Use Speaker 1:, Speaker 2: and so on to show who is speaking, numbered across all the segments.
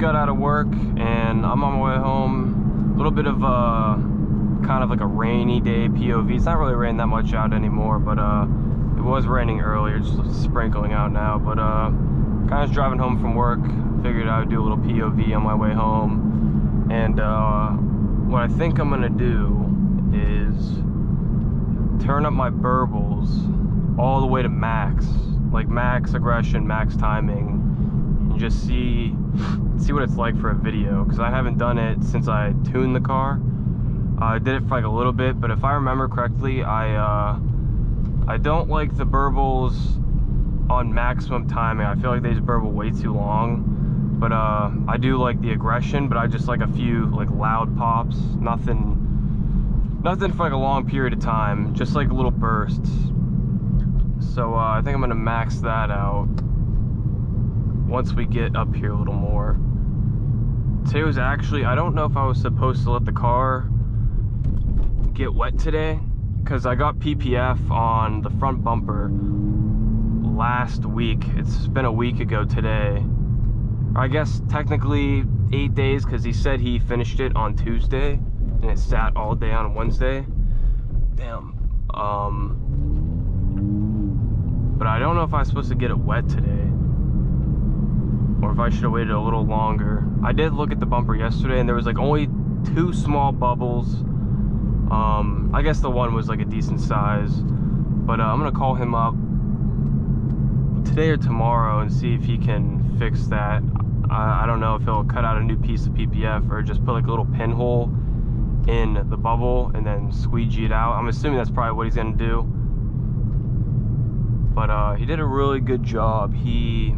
Speaker 1: got out of work and I'm on my way home. A little bit of kind of like a rainy day POV. It's not really raining that much out anymore, but it was raining earlier, just sprinkling out now. But kind of driving home from work, figured I would do a little POV on my way home. And what I think I'm gonna do is turn up my burbles all the way to max, like max aggression, max timing, and just see what it's like for a video, because I haven't done it since I tuned the car. I did it for like a little bit, but if I remember correctly, I don't like the burbles on maximum timing. I feel like they just burble way too long. But I do like the aggression, but I just like a few like loud pops, nothing for like a long period of time, just like little bursts. So I think I'm gonna max that out once we get up here a little more. Today was actually, I don't know if I was supposed to let the car get wet today, because I got PPF on the front bumper last week. It's been a week ago today. I guess technically 8 days, because he said he finished it on Tuesday and it sat all day on Wednesday. Damn. But I don't know if I was supposed to get it wet today, or if I should have waited a little longer. I did look at the bumper yesterday and there was like only 2 small bubbles. I guess the one was like a decent size, but I'm gonna call him up today or tomorrow and see if he can fix that. I don't know if he'll cut out a new piece of PPF or just put like a little pinhole in the bubble and then squeegee it out. I'm assuming that's probably what he's gonna do. But he did a really good job. He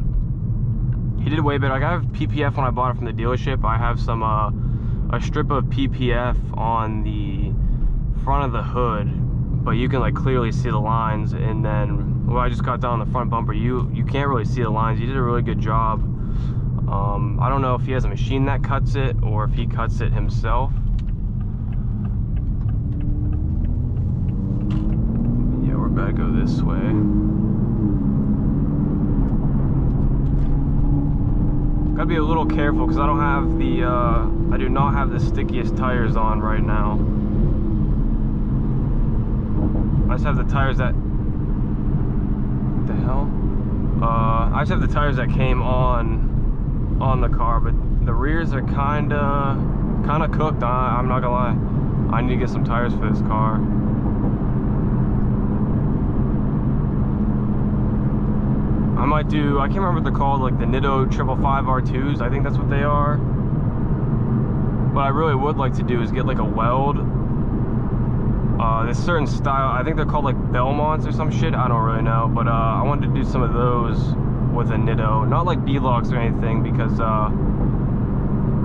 Speaker 1: did way better. Like, I have PPF when I bought it from the dealership. I have some a strip of PPF on the front of the hood, but you can like clearly see the lines. And then when I just got down on the front bumper, you can't really see the lines. He did a really good job. I don't know if he has a machine that cuts it or if he cuts it himself. Yeah, we're about to go this way. Gotta be a little careful because I don't have the I do not have the stickiest tires on right now. I just have the tires that, what the hell? I just have the tires that came on the car, but the rears are kinda cooked. I'm not gonna lie. I need to get some tires for this car. I might do, I can't remember what they're called, like the Nitto 555 R2s. I think that's what they are. What I really would like to do is get like a weld. This certain style, I think they're called like Belmonts or some shit, I don't really know. But I wanted to do some of those with a Nitto. Not like B-locks or anything, because I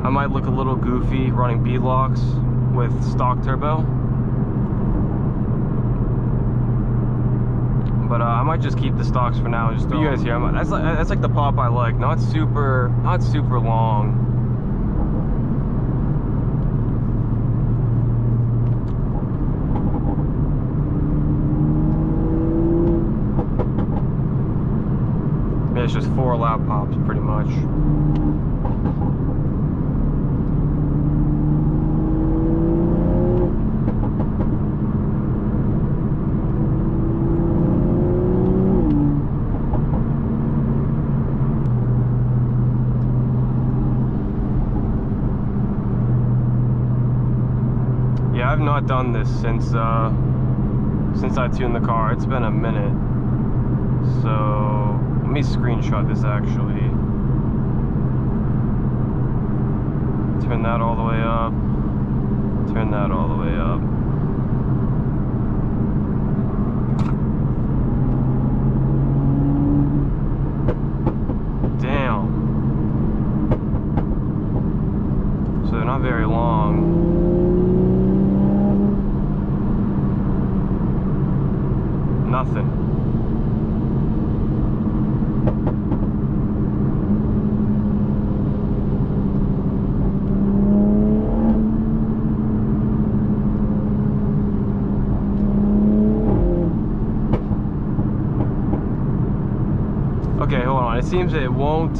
Speaker 1: might look a little goofy running B-locks with stock turbo. But I might just keep the stocks for now and just throw you guys here. That's like the pop I like. Not super long. Yeah, it's just 4 loud pops pretty much. Yeah, I've not done this since I tuned the car. It's been a minute. So let me screenshot this actually. Turn that all the way up. Turn that all the way up. Damn. So they're not very long. Nothing. Okay, hold on. It seems it won't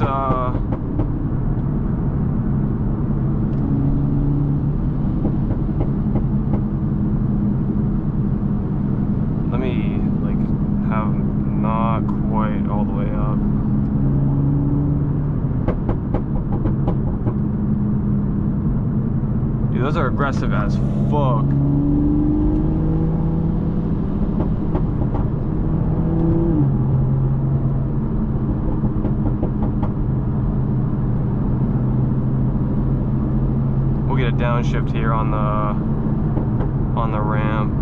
Speaker 1: are aggressive as fuck. We'll get a downshift here on the ramp.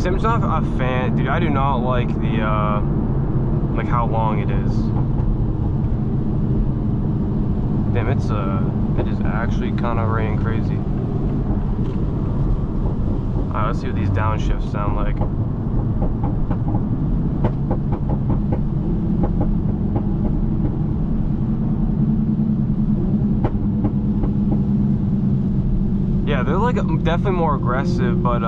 Speaker 1: I'm just not a fan, dude. I do not like the like how long it is. Damn, it is actually kind of raining crazy. Alright, let's see what these downshifts sound like. Yeah, they're like definitely more aggressive, but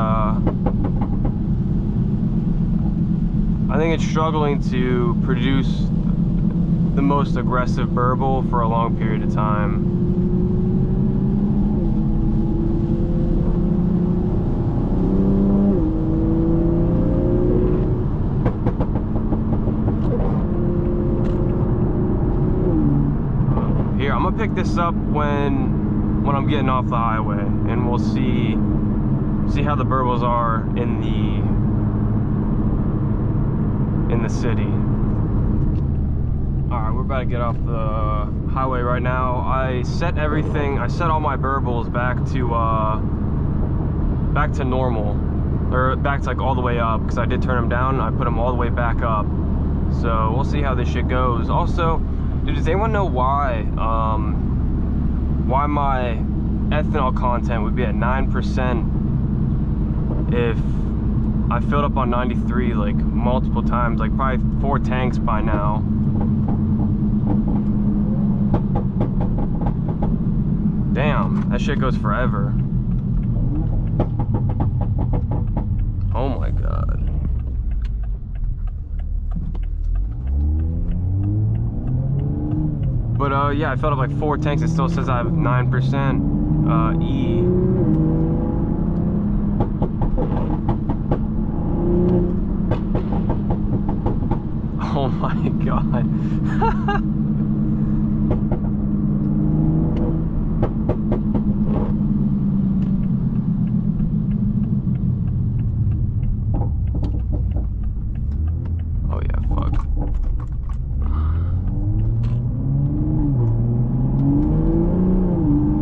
Speaker 1: I think it's struggling to produce the most aggressive burble for a long period of time. Here, I'm gonna pick this up when I'm getting off the highway, and we'll see how the burbles are in the city. Alright, we're about to get off the highway right now. I set all my burbles back to normal, or back to like all the way up, because I did turn them down. I put them all the way back up, so we'll see how this shit goes. Also, dude, does anyone know why my ethanol content would be at 9% if I filled up on 93 like multiple times, like probably 4 tanks by now? Damn, that shit goes forever. Oh my god. But yeah, I filled up like 4 tanks. It still says I have 9% E. Oh my god. Oh yeah, fuck.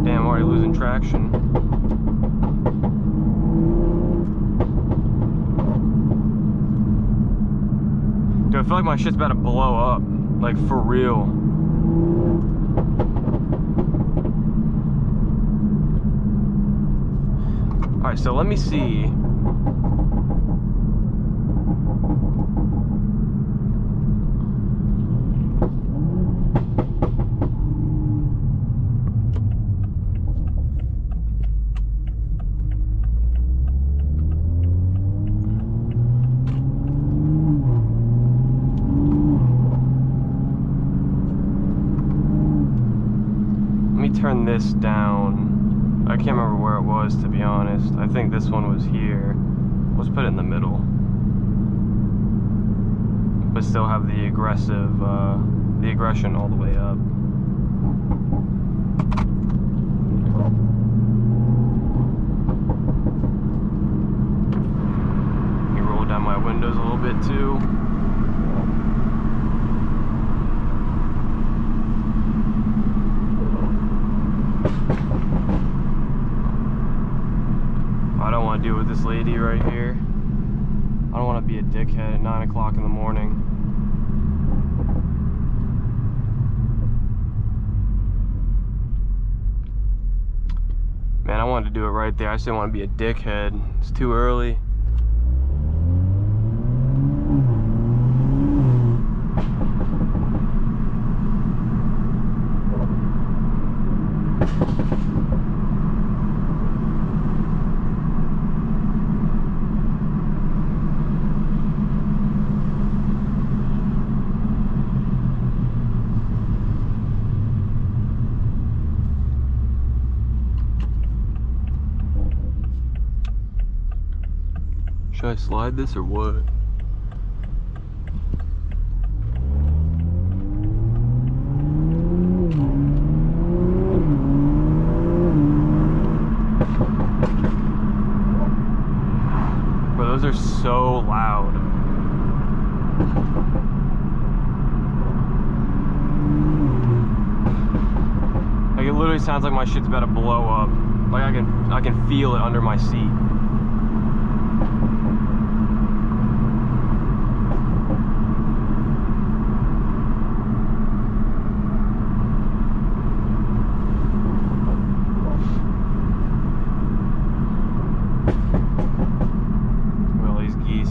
Speaker 1: Damn, I'm already losing traction. Dude, I feel like my shit's about to blow up, like for real. Alright, so let me see. Turn this down. I can't remember where it was, to be honest. I think this one was here. Let's put it in the middle, but still have the aggression all the way up. Let me roll down my windows a little bit too. I don't want to deal with this lady right here. I don't want to be a dickhead at 9 o'clock in the morning. Man, I wanted to do it right there. I just didn't want to be a dickhead. It's too early. Should I slide this or what? Bro, those are so loud. Like, it literally sounds like my shit's about to blow up. Like I can feel it under my seat. Well, these geese.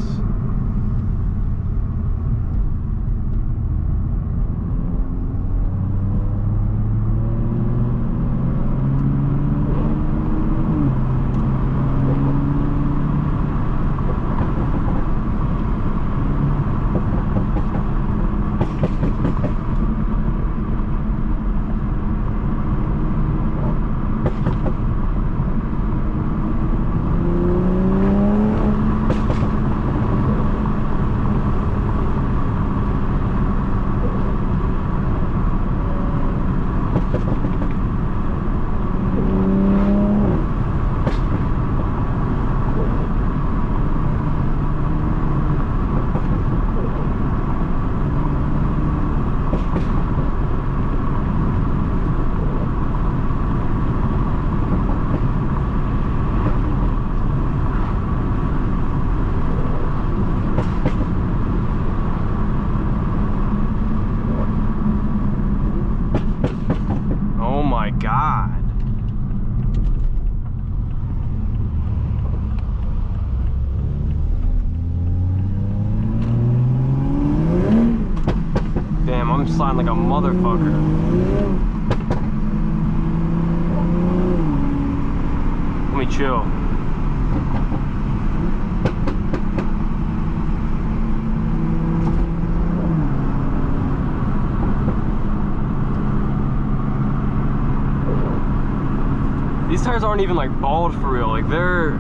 Speaker 1: God. Damn, I'm sliding like a motherfucker. Let me chill. These tires aren't even like bald for real. Like they're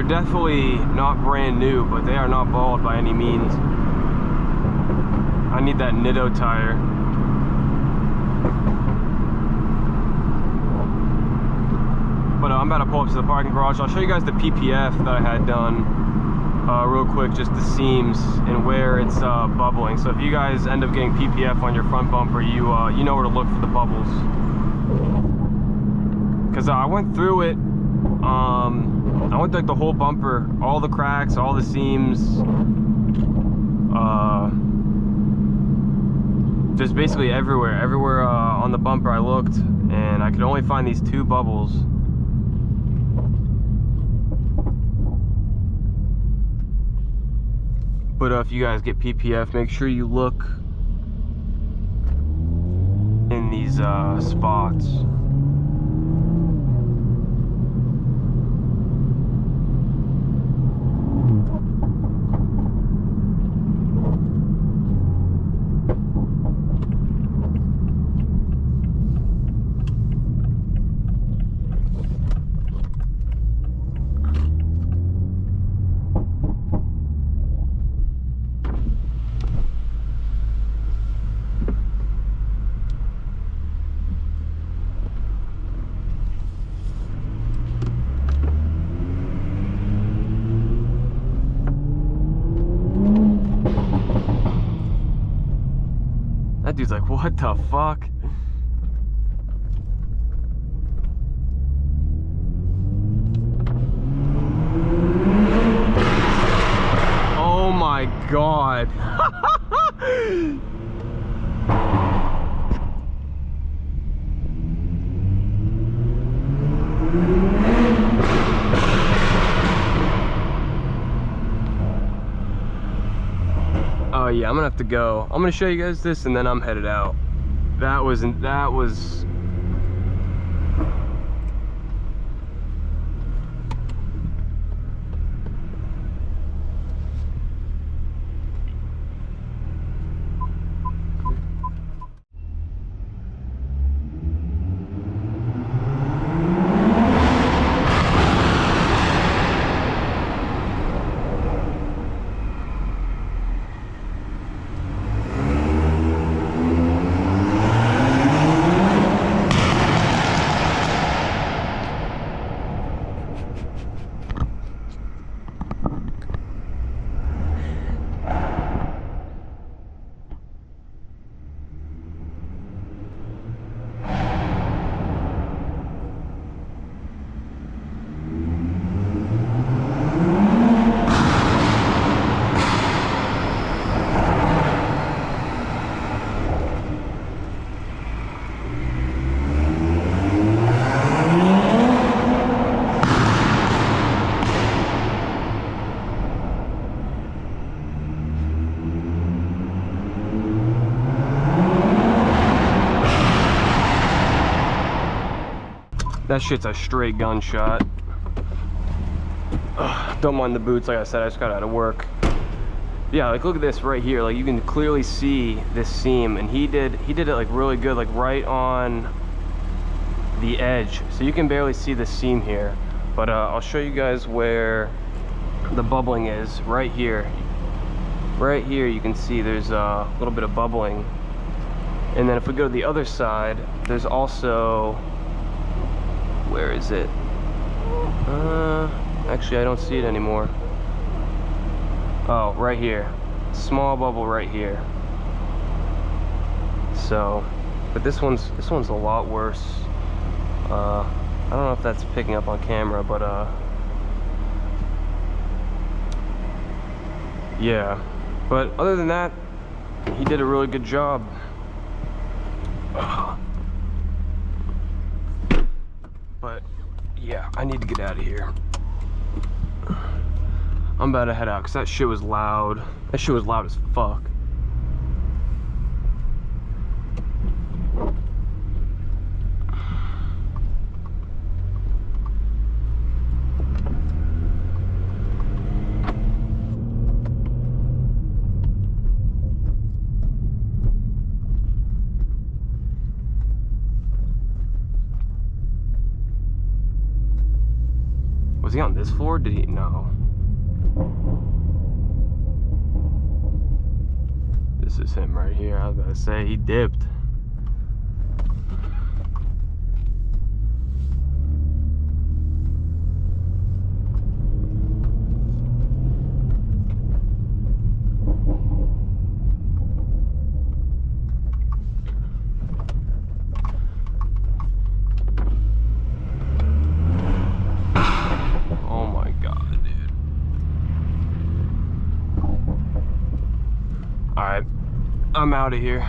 Speaker 1: definitely not brand new, but they are not bald by any means. I need that Nitto tire. But I'm about to pull up to the parking garage. I'll show you guys the PPF that I had done real quick, just the seams and where it's bubbling. So if you guys end up getting PPF on your front bumper, you know where to look for the bubbles. Because I went through it, I went through like the whole bumper, all the cracks, all the seams, just basically everywhere on the bumper I looked, and I could only find these two bubbles. But if you guys get PPF, make sure you look in these spots. That dude's like, what the fuck? Oh my God. Oh yeah, I'm gonna have to go. I'm gonna show you guys this and then I'm headed out. That was That shit's a straight gunshot. Ugh, don't mind the boots, like I said, I just got out of work. Yeah, like look at this right here. Like you can clearly see this seam, and he did it like really good, like right on the edge. So you can barely see the seam here. But I'll show you guys where the bubbling is. Right here. Right here you can see there's a little bit of bubbling. And then if we go to the other side, there's also, where is it? Actually I don't see it anymore. Oh, right here. Small bubble right here. So, but this one's a lot worse. I don't know if that's picking up on camera, but yeah. But other than that, he did a really good job. But yeah, I need to get out of here. I'm about to head out because that shit was loud. That shit was loud as fuck. Was he on this floor? Did he? No. This is him right here. I was about to say, he dipped. I'm out of here.